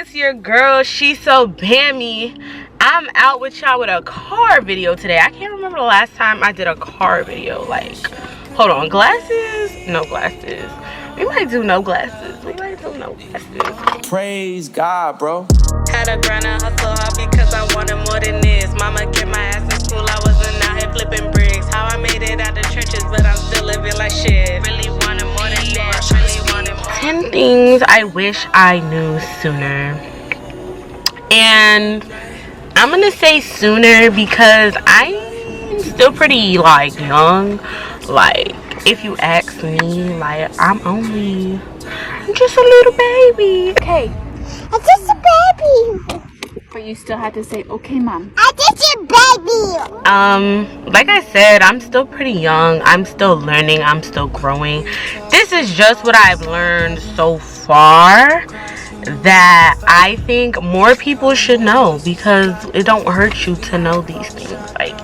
It's your girl, She's So Bami. I'm out with y'all with a car video today. I can't remember the last time I did a car video. Like, hold on, glasses? No glasses. We might do no glasses. We might do no glasses. Praise God, bro. Had a grind and hustle hard because I wanted more than this. Mama kept my ass in school, I wasn't out here flipping bricks. How I made it out the trenches, but I'm still living like shit. Really wanted more than that, really wanted more. 10 things I wish I knew sooner. And I'm gonna say sooner because I'm still pretty like young. Like, if you ask me, like, I'm just a little baby. Okay, I'm just a baby. but you still had to say, okay, mom. I'm just a baby. Like I said, I'm still pretty young. I'm still learning. I'm still growing. This is just what I've learned so far that I think more people should know, because it don't hurt you to know these things. Like,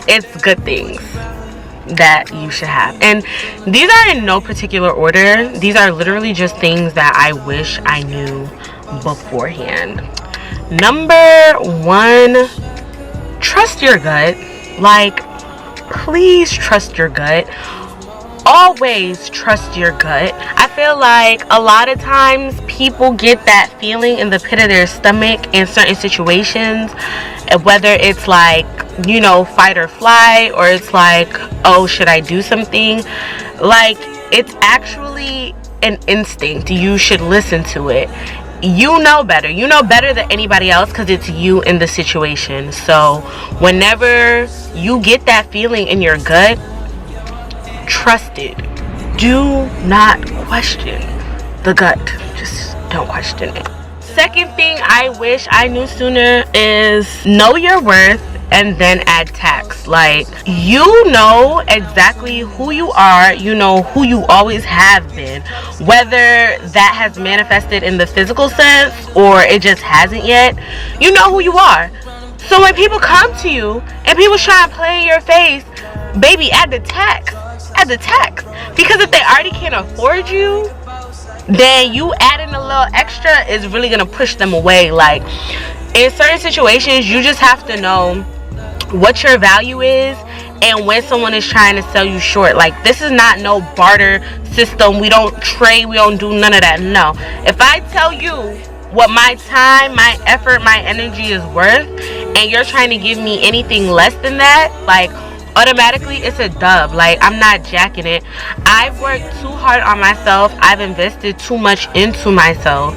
it's good things that you should have. And these are in no particular order. These are literally just things that I wish I knew beforehand. Number 1, trust your gut. Like, please trust your gut. Always trust your gut. I feel like a lot of times people get that feeling in the pit of their stomach in certain situations, whether it's like, you know, fight or flight, or it's like, oh, should I do something? Like, it's actually an instinct. You should listen to it. You know better. You know better than anybody else because it's you in the situation. So whenever you get that feeling in your gut, trust it. Do not question the gut. Just don't question it. Second thing I wish I knew sooner is know your worth and then add tax. Like, you know exactly who you are. You know who you always have been, whether that has manifested in the physical sense or it just hasn't yet. You know who you are. So when people come to you and people try to play in your face, baby, add the tax. Add the tax. Because if they already can't afford you, then you adding a little extra is really gonna push them away. Like, in certain situations, you just have to know what your value is and when someone is trying to sell you short. Like, this is not no barter system. We don't trade. We don't do none of that. No. If I tell you what my time, my effort, my energy is worth, and you're trying to give me anything less than that, like, automatically it's a dub. Like, I'm not jacking it. I've worked too hard on myself. I've invested too much into myself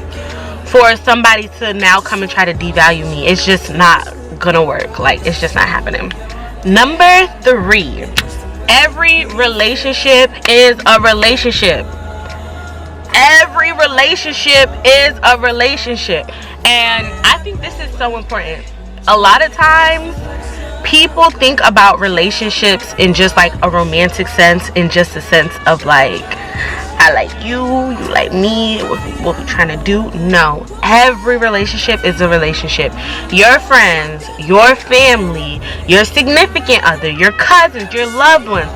for somebody to now come and try to devalue me. It's just not gonna work. Like, it's just not happening. Number 3, every relationship is a relationship. Every relationship is a relationship. And I think this is so important. A lot of times people think about relationships in just like a romantic sense, in just a sense of like, I like you, you like me, what we trying to do. No, every relationship is a relationship. Your friends, your family, your significant other, your cousins, your loved ones,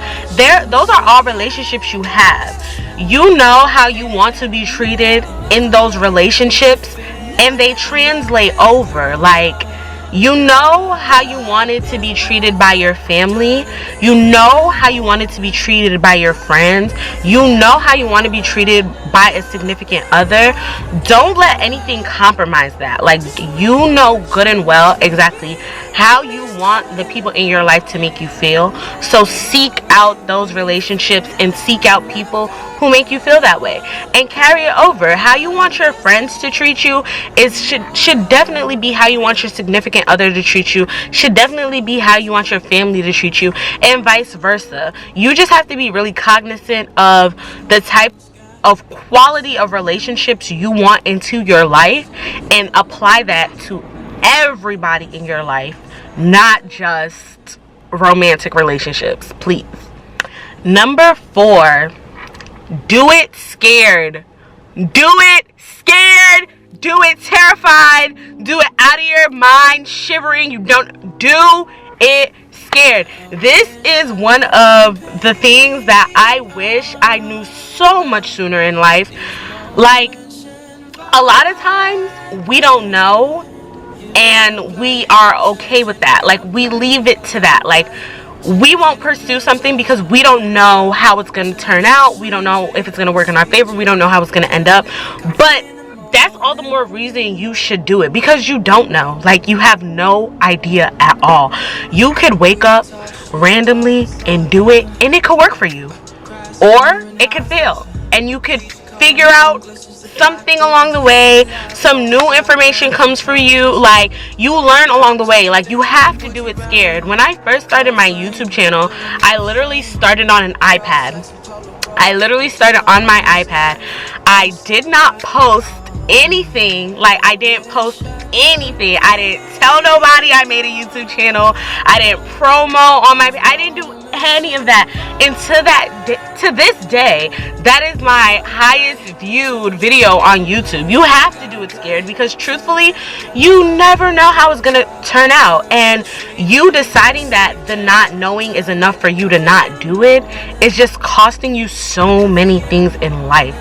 those are all relationships you have. You know how you want to be treated in those relationships, and they translate over. Like, you know how you wanted to be treated by your family. You know how you wanted to be treated by your friends. You know how you want to be treated by a significant other. Don't let anything compromise that. Like, you know good and well exactly how you want the people in your life to make you feel. So seek out those relationships and seek out people who make you feel that way, and carry it over. How you want your friends to treat you should definitely be how you want your significant other to treat you, should definitely be how you want your family to treat you, and vice versa. You just have to be really cognizant of the type of quality of relationships you want into your life and apply that to everybody in your life, not just romantic relationships, please. Number 4, do it scared. Do it scared. Do it terrified. Do it out of your mind, shivering. You don't do it scared. This is one of the things that I wish I knew so much sooner in life. Like, a lot of times we don't know, and we are okay with that. Like, we leave it to that. Like, we won't pursue something because we don't know how it's going to turn out. We don't know if it's going to work in our favor. We don't know how it's going to end up. But that's all the more reason you should do it, because you don't know. Like, you have no idea at all. You could wake up randomly and do it, and it could work for you, or it could fail, and you could figure out something along the way. Some new information comes for you. Like, you learn along the way. Like, you have to do it scared. When I first started my YouTube channel, I literally started on an iPad. I did not post anything. Like, I didn't post anything. I didn't tell nobody I made a YouTube channel. I didn't promo on my, I didn't do any of that. And to this day, that is my highest viewed video on YouTube. You have to do it scared, because truthfully, you never know how it's gonna turn out. And you deciding that the not knowing is enough for you to not do it is just costing you so many things in life.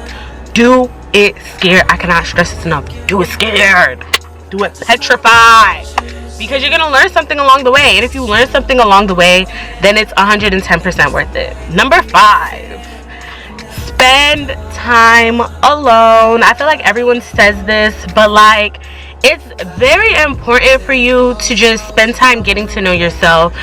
Do it scared. I cannot stress this enough. Do it scared. Do it petrified. Because you're going to learn something along the way. And if you learn something along the way, then it's 110% worth it. Number 5. Spend time alone. I feel like everyone says this, but like, it's very important for you to just spend time getting to know yourself.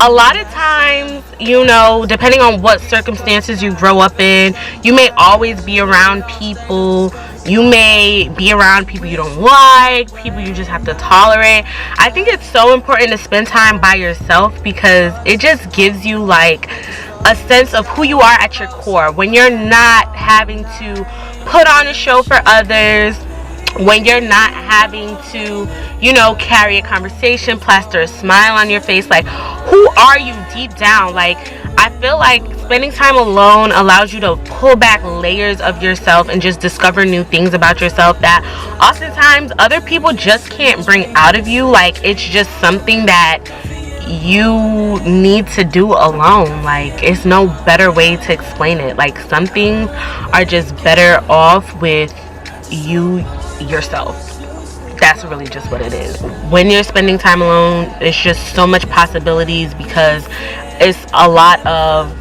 A lot of times, you know, depending on what circumstances you grow up in, you may always be around people. You may be around people you don't like, people you just have to tolerate. I think it's so important to spend time by yourself, because it just gives you like a sense of who you are at your core. When you're not having to put on a show for others, when you're not having to, you know, carry a conversation, plaster a smile on your face. Like, who are you deep down? Like, I feel like spending time alone allows you to pull back layers of yourself and just discover new things about yourself that oftentimes other people just can't bring out of you. Like, it's just something that you need to do alone. Like, it's no better way to explain it. Like, some things are just better off with you yourself. That's really just what it is. When you're spending time alone, it's just so much possibilities, because it's a lot of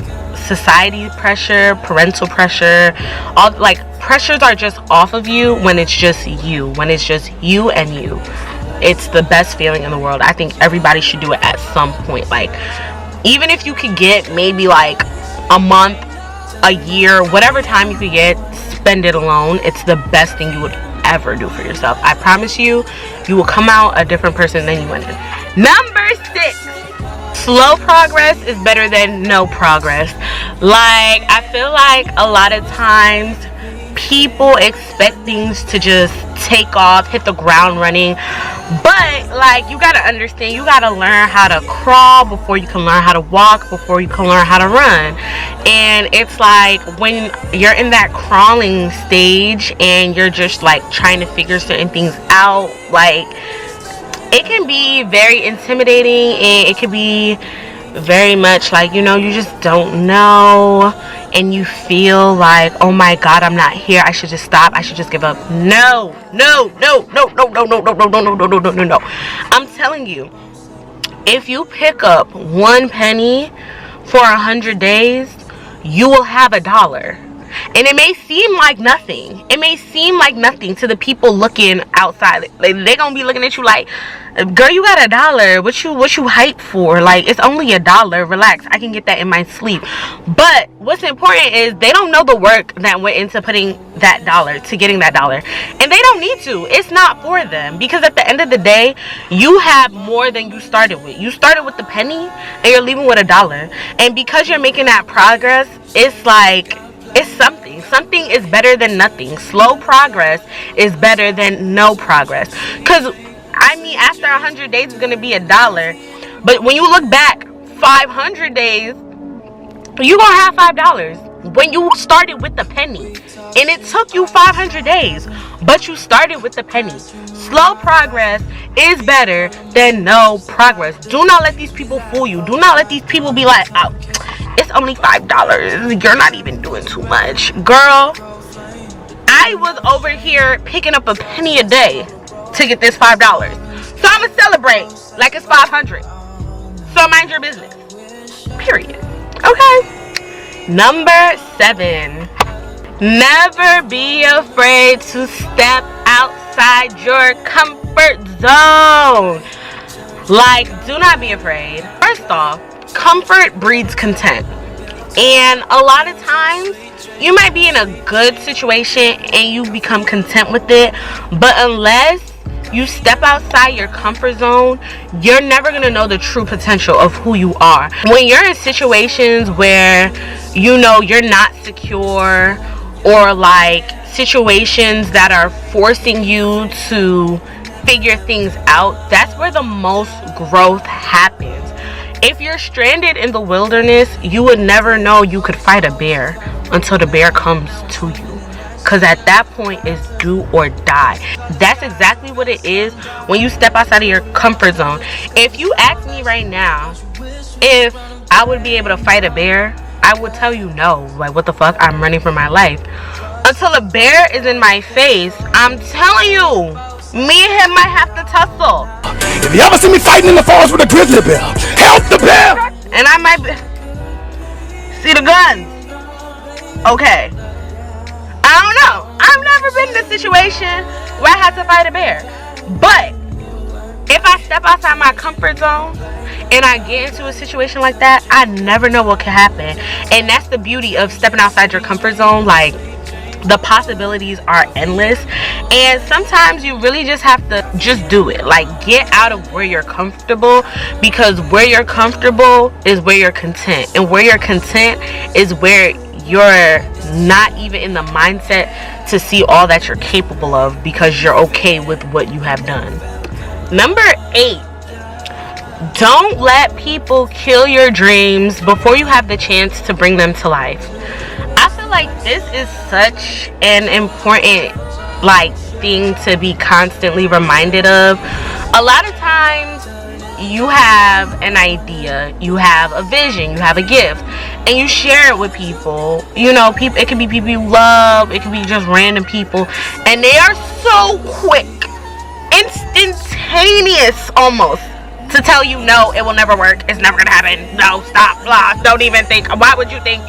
society pressure, parental pressure, all like pressures are just off of you when it's just you. When it's just you and you. It's the best feeling in the world. I think everybody should do it at some point. Like, even if you could get maybe like a month, a year, whatever time you could get, spend it alone. It's the best thing you would ever do for yourself. I promise you, you will come out a different person than you went in. Number 6. Slow progress is better than no progress. Like, I feel like a lot of times people expect things to just take off, hit the ground running, but like, you gotta understand, you gotta learn how to crawl before you can learn how to walk, before you can learn how to run. And it's like, when you're in that crawling stage and you're just like trying to figure certain things out, like, it can be very intimidating, and it can be very much like, you know, you just don't know, and you feel like, oh my god, I'm not here, I should just stop, I should just give up. No. I'm telling you, if you pick up 1 penny for 100 days, you will have $1. And it may seem like nothing. It may seem like nothing to the people looking outside. Like, they're gonna be looking at you like, girl, you got $1. What you hyped for? Like, it's only $1. Relax. I can get that in my sleep. But what's important is they don't know the work that went into putting that $1 to getting that $1. And they don't need to. It's not for them. Because at the end of the day, you have more than you started with. You started with the penny and you're leaving with $1. And because you're making that progress, it's like, it's something. Something is better than nothing. Slow progress is better than no progress. Because, I mean, after 100 days, it's going to be $1. But when you look back 500 days, you're going to have $5. When you started with the penny. And it took you 500 days. But you started with the penny. Slow progress is better than no progress. Do not let these people fool you. Do not let these people be like, oh, it's only $5. You're not even doing too much. Girl, I was over here picking up a penny a day to get this $5. So I'ma celebrate like it's 500. So mind your business. Period. Okay. Number 7. Never be afraid to step outside your comfort zone. Like, do not be afraid. First off, comfort breeds content. And a lot of times, you might be in a good situation and you become content with it. But unless you step outside your comfort zone, you're never going to know the true potential of who you are. When you're in situations where you know you're not secure, or like situations that are forcing you to figure things out, that's where the most growth happens. If you're stranded in the wilderness, you would never know you could fight a bear until the bear comes to you. Because at that point, it's do or die. That's exactly what it is when you step outside of your comfort zone. If you ask me right now if I would be able to fight a bear, I would tell you no. Like, what the fuck? I'm running for my life. Until a bear is in my face, I'm telling you, me and him might have to tussle. If you ever see me fighting in the forest with a grizzly bear, help the bear! And I might see the guns. Okay. I don't know. I've never been in a situation where I had to fight a bear. But if I step outside my comfort zone and I get into a situation like that, I never know what can happen. And that's the beauty of stepping outside your comfort zone. Like, the possibilities are endless, and sometimes you really just have to just do it. Like, get out of where you're comfortable, because where you're comfortable is where you're content, and where you're content is where you're not even in the mindset to see all that you're capable of, because you're okay with what you have done. Number 8, don't let people kill your dreams before you have the chance to bring them to life. I feel like this is such an important thing to be constantly reminded of. A lot of times you have an idea, you have a vision, you have a gift, and you share it with people. You know, people, it could be people you love, it could be just random people, and they are so quick, instantaneous almost, to tell you no, it will never work, it's never gonna happen, no, stop, blah, don't even think. Why would you think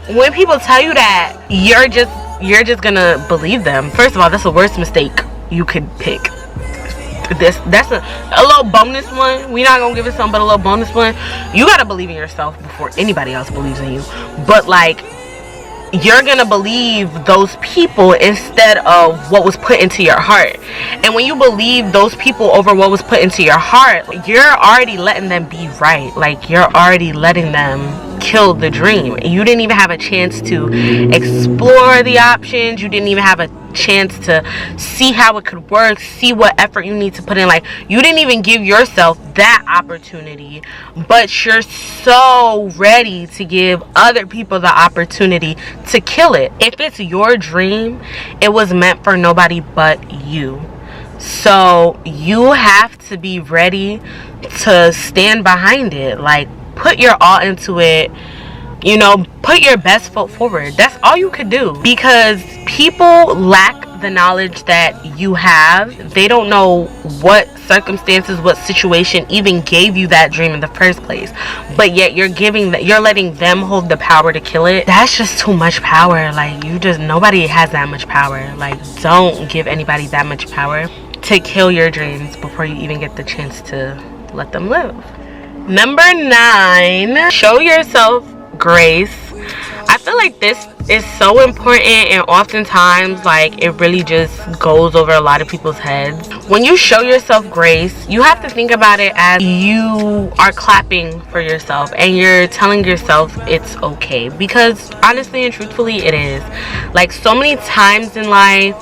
when people tell you that, you're just gonna believe them. First of all, that's the worst mistake you could pick. That's a little bonus one. We're not gonna give it something but a little bonus one. You gotta believe in yourself before anybody else believes in you. But like, you're gonna believe those people instead of what was put into your heart. And when you believe those people over what was put into your heart, you're already letting them be right. Like, you're already letting them kill the dream. You didn't even have a chance to explore the options. You didn't even have a chance to see how it could work, see what effort you need to put in. Like, you didn't even give yourself that opportunity, but you're so ready to give other people the opportunity to kill it. If it's your dream, it was meant for nobody but you. So you have to be ready to stand behind it. Like, put your all into it. You know, put your best foot forward. That's all you could do, because people lack the knowledge that you have. They don't know what circumstances, what situation even gave you that dream in the first place, but yet you're letting them hold the power to kill it. That's just too much power. Like, nobody has that much power. Like, don't give anybody that much power to kill your dreams before you even get the chance to let them live. Number 9, show yourself grace. I feel like this is so important, and oftentimes like it really just goes over a lot of people's heads. When you show yourself grace, you have to think about it as you are clapping for yourself and you're telling yourself it's okay, because honestly and truthfully it is. Like, so many times in life,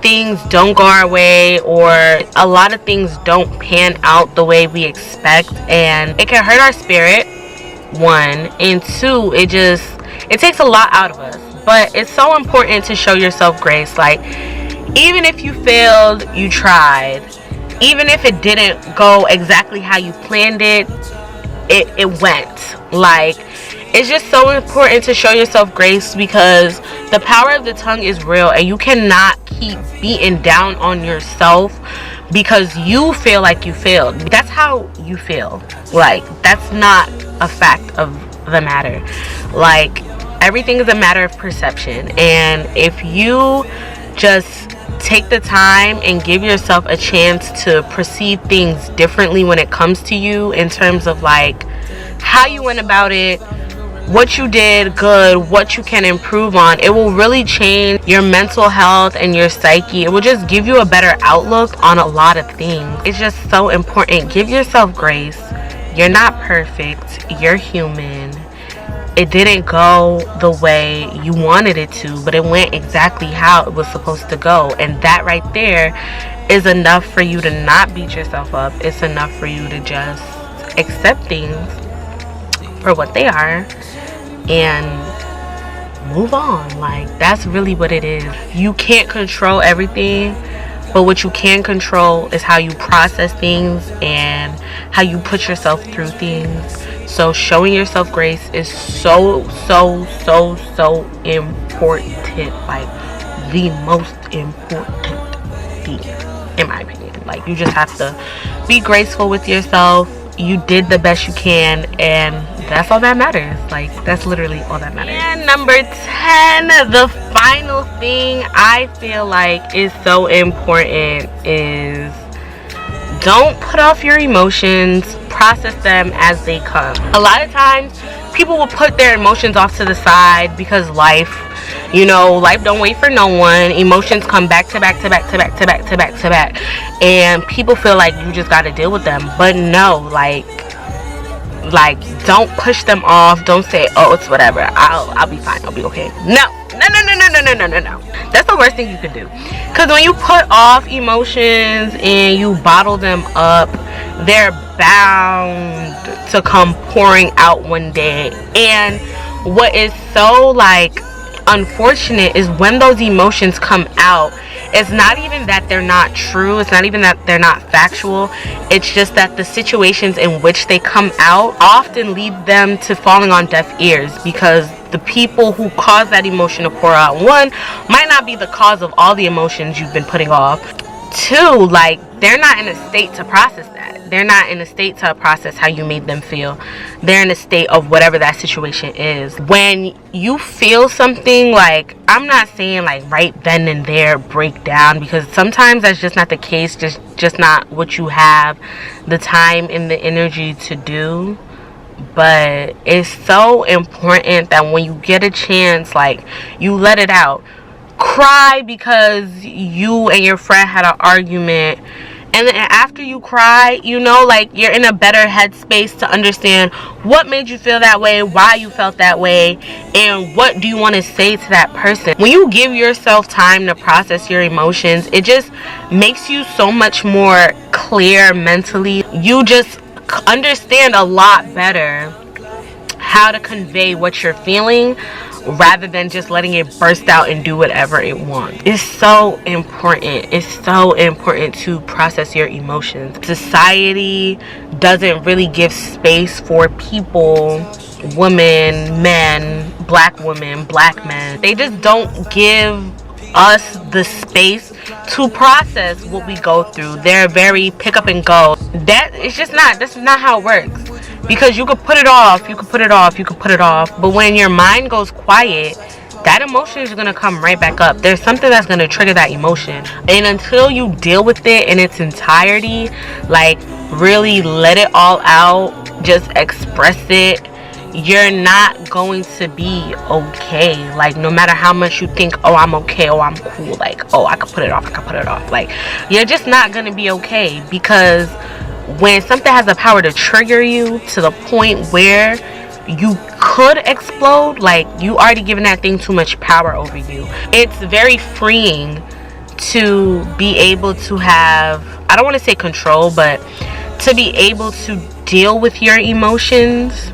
things don't go our way, or a lot of things don't pan out the way we expect, and it can hurt our spirit, 1, and 2, it takes a lot out of us. But it's so important to show yourself grace. Like, even if you failed, you tried. Even if it didn't go exactly how you planned it, it went. Like, it's just so important to show yourself grace, because the power of the tongue is real, and you cannot keep beating down on yourself because you feel like you failed. That's how you feel. Like, that's not a fact of the matter. Like, everything is a matter of perception, and if you just take the time and give yourself a chance to perceive things differently when it comes to you, in terms of like how you went about it, what you did good, what you can improve on, it will really change your mental health and your psyche. It will just give you a better outlook on a lot of things. It's just so important. Give yourself grace. You're not perfect. You're human. It didn't go the way you wanted it to, but it went exactly how it was supposed to go. And that right there is enough for you to not beat yourself up. It's enough for you to just accept things for what they are and move on. Like, that's really what it is. You can't control everything, but what you can control is how you process things and how you put yourself through things. So showing yourself grace is so important. Like, the most important thing, in my opinion. Like, you just have to be graceful with yourself. You did the best you can, and that's all that matters. Like, that's literally all that matters. And number 10, the final thing I feel like is so important is don't put off your emotions. Process them as they come. A lot of times people will put their emotions off to the side because life don't wait for no one. Emotions come back to back, and people feel like you just got to deal with them. But no, like don't push them off. Don't say, oh, it's whatever, I'll be fine, I'll be okay. No. That's the worst thing you can do, because when you put off emotions and you bottle them up, they're bound to come pouring out one day. And what is so like unfortunate is when those emotions come out, it's not even that they're not true, it's not even that they're not factual, it's just that the situations in which they come out often lead them to falling on deaf ears, because the people who cause that emotion to pour out, one, might not be the cause of all the emotions you've been putting off. Two, like, they're not in a state to process that. They're not in a state to process how you made them feel. They're in a state of whatever that situation is. When you feel something, like, I'm not saying like right then and there break down, because sometimes that's just not the case, just not what you have the time and the energy to do. But it's so important that when you get a chance, like, you let it out. Cry because you and your friend had an argument, and then after you cry, like, you're in a better headspace to understand what made you feel that way, why you felt that way, and what do you want to say to that person. When you give yourself time to process your emotions, it just makes you so much more clear mentally. You just understand a lot better how to convey what you're feeling, rather than just letting it burst out and do whatever it wants. It's so important. It's so important to process your emotions. Society doesn't really give space for people, women, men, black women, black men. They just don't give us the space to process what we go through. They're very pick up and go. That's not how it works. Because you could put it off, but when your mind goes quiet, that emotion is going to come right back up. There's something that's going to trigger that emotion. And until you deal with it in its entirety, like, really let it all out, just express it, you're not going to be okay. Like, no matter how much you think, oh, I'm okay, oh, I'm cool, like, oh, I can put it off, like, you're just not going to be okay. Because when something has the power to trigger you to the point where you could explode, like, you already given that thing too much power over you. It's very freeing to be able to have, I don't want to say control, but to be able to deal with your emotions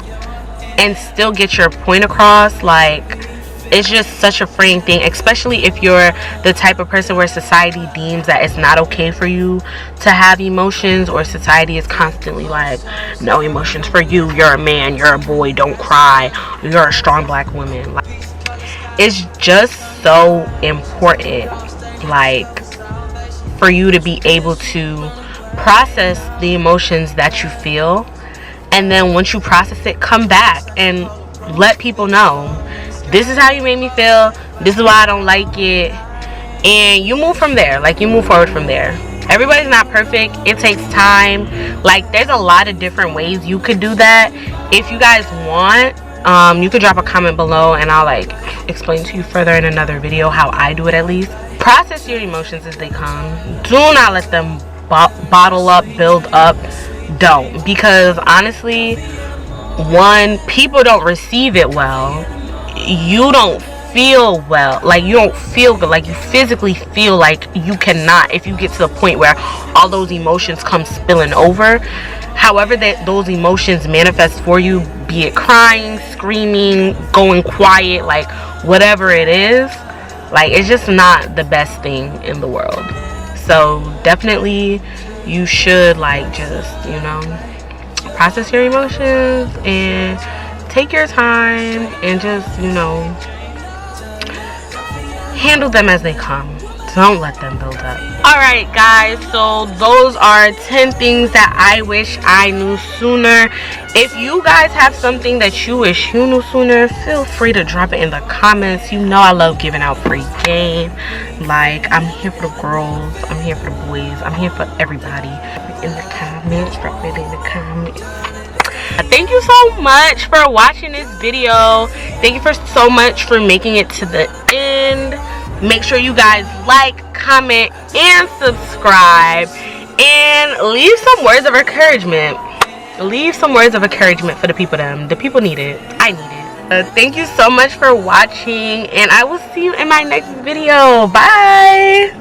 and still get your point across. Like, it's just such a freeing thing, especially if you're the type of person where society deems that it's not okay for you to have emotions, or society is constantly like, no emotions for you, you're a man, you're a boy, don't cry, you're a strong black woman. Like, it's just so important, like, for you to be able to process the emotions that you feel, and then once you process it, come back and let people know, this is how you made me feel, this is why I don't like it, and you move from there. Like, you move forward from there. Everybody's not perfect. It takes time. Like, there's a lot of different ways you could do that. If you guys want, you could drop a comment below and I'll like explain to you further in another video how I do it. At least process your emotions as they come. Do not let them bottle up, build up. Don't, because honestly, one, people don't receive it well. You don't feel well, like you don't feel good, like you physically feel like you cannot, if you get to the point where all those emotions come spilling over. However that those emotions manifest for you, be it crying, screaming, going quiet, like whatever it is, like it's just not the best thing in the world. So definitely you should like just, you know, process your emotions and take your time and just, you know, handle them as they come. Don't let them build up. Alright guys, so those are 10 things that I wish I knew sooner. If you guys have something that you wish you knew sooner, feel free to drop it in the comments. You know I love giving out free game. Like, I'm here for the girls, I'm here for the boys, I'm here for everybody. In the comments, drop it in the comments. Thank you so much for watching this video. Thank you so much for making it to the end. Make sure you guys like, comment, and subscribe, and leave some words of encouragement. Leave some words of encouragement for the people. The people need it. I need it. Thank you so much for watching, and I will see you in my next video. Bye.